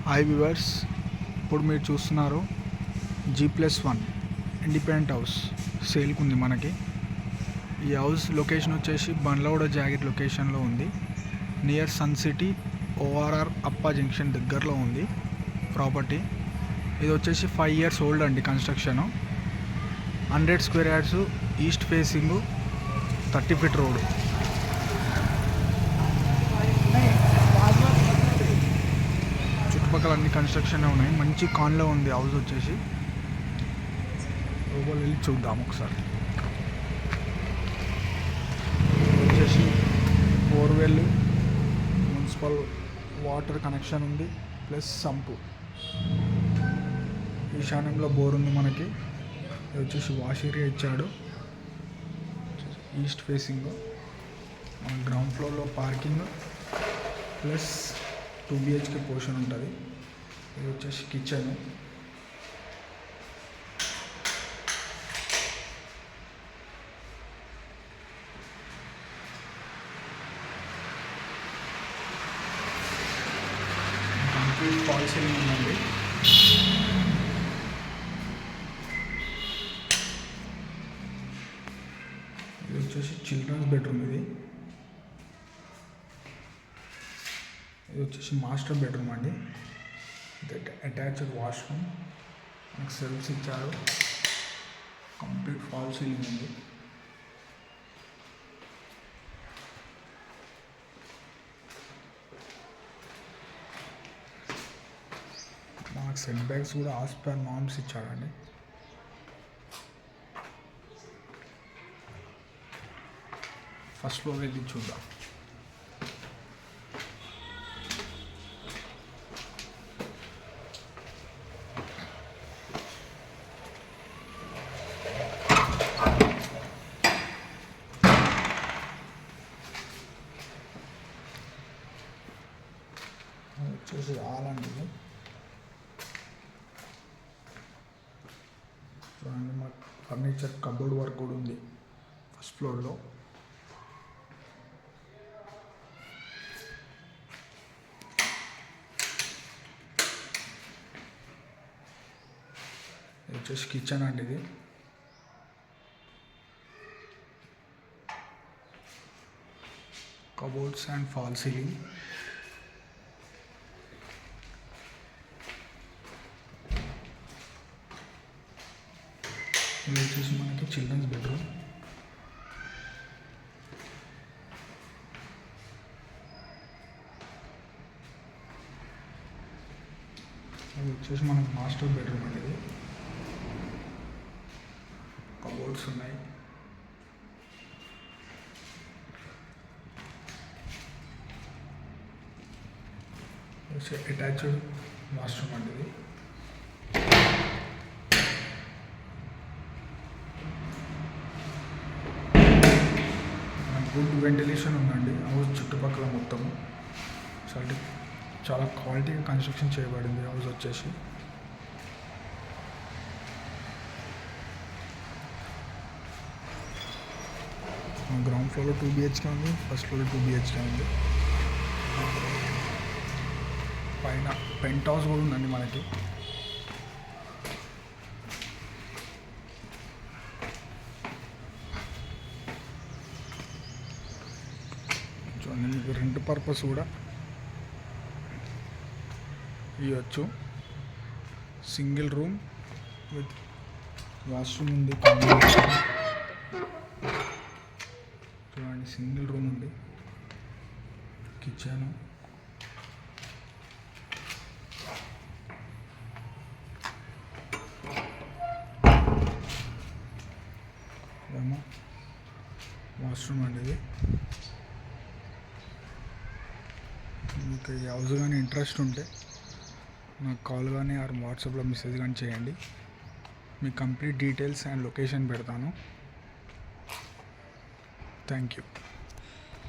Hi viewers, ఇప్పుడు మీరు చూస్తున్నారు G+1 ఇండిపెండెంట్ హౌస్ సేల్కి ఉంది మనకి. ఈ హౌస్ లొకేషన్ వచ్చేసి బండ్లగూడ జాగిర్ లొకేషన్లో ఉంది. నియర్ సన్ సిటీ ORR అప్పా జంక్షన్ దగ్గరలో ఉంది ప్రాపర్టీ. ఇది వచ్చేసి 5 years ఓల్డ్ అండి. Construction 100 square yards, east facing, 30 feet road. చుట్టుపక్కల అన్ని కన్స్ట్రక్షన్ ఉన్నాయి. మంచి కాన్లో ఉంది హౌస్ వచ్చేసి. లోపల వెళ్ళి చూద్దాం ఒకసారి. వచ్చేసి బోర్వెల్, మున్సిపల్ వాటర్ కనెక్షన్ ఉంది, ప్లస్ సంపు. ఈశాన్యంలో బోర్ ఉంది మనకి. ఇది వచ్చేసి వాష్ ఏరియా ఇచ్చాడు, ఈస్ట్ ఫేసింగ్. మన గ్రౌండ్ ఫ్లోర్లో పార్కింగ్ ప్లస్ 2 BHK పోర్షన్ ఉంటుంది. ఇది వచ్చేసి కిచెన్. కంప్లీట్ ఫాల్ సీలింగ్ ఉందండి. ఇది వచ్చేసి చిల్డ్రన్స్ బెడ్రూమ్. ఇది వచ్చేసి మాస్టర్ బెడ్రూమ్ అండి. అటాచ్డ్ వాష్రూమ్, మనకు సెల్ఫ్స్ ఇచ్చారు. కంప్లీట్ ఫాల్ సీలింగ్ ఉంది. మనకు సెట్ బ్యాగ్స్ కూడా యాస్ పర్ నార్మ్స్ ఇచ్చాడండి. ఫస్ట్ ఫ్లోర్ వెళ్ళి చూద్దాం. వచ్చేసి హాల్ అండి. చూడండి, మా ఫర్నిచర్ కబోర్డ్ వర్క్ కూడా ఉంది ఫస్ట్ ఫ్లోర్లో. ఇది వచ్చేసి కిచెన్ అండి. ఇది కబోర్డ్స్ అండ్ ఫాల్ సీలింగ్. ఇది వచ్చేసి మనకి చిల్డ్రన్స్ బెడ్రూమ్. ఇది వచ్చేసి మనకి మాస్టర్ బెడ్రూమ్ అనేది. కబోర్డ్స్ ఉన్నాయి. అటాచ్డ్ వాష్రూమ్ అండి. ఇది గుడ్ వెంటిలేషన్ ఉందండి హౌస్ చుట్టుపక్కల మొత్తము. చాలా క్వాలిటీగా కన్స్ట్రక్షన్ చేయబడింది హౌస్ వచ్చేసి. గ్రౌండ్ ఫ్లోర్లో 2 BHK ఉంది, ఫస్ట్ ఫ్లోర్లో 2 BHK ఉంది. పైన పెంట్ హౌస్ కూడా ఉందండి మనకి. మీకు రెంట్ పర్పస్ కూడా ఇవ్వచ్చు. సింగిల్ రూమ్ విత్ వాష్రూమ్ ఉంది. చూడండి, సింగిల్ రూమ్ ఉంది, కిచెన్. ఏమో వాష్రూమ్ అండి. ఇది మీకు ఈ హౌస్ కానీ ఇంట్రెస్ట్ ఉంటే నాకు కాల్ కానీ ఆర్ వాట్సాప్లో మెసేజ్ కానీ చేయండి. మీ కంప్లీట్ డీటెయిల్స్ అండ్ లొకేషన్ పెడతాను. Thank you.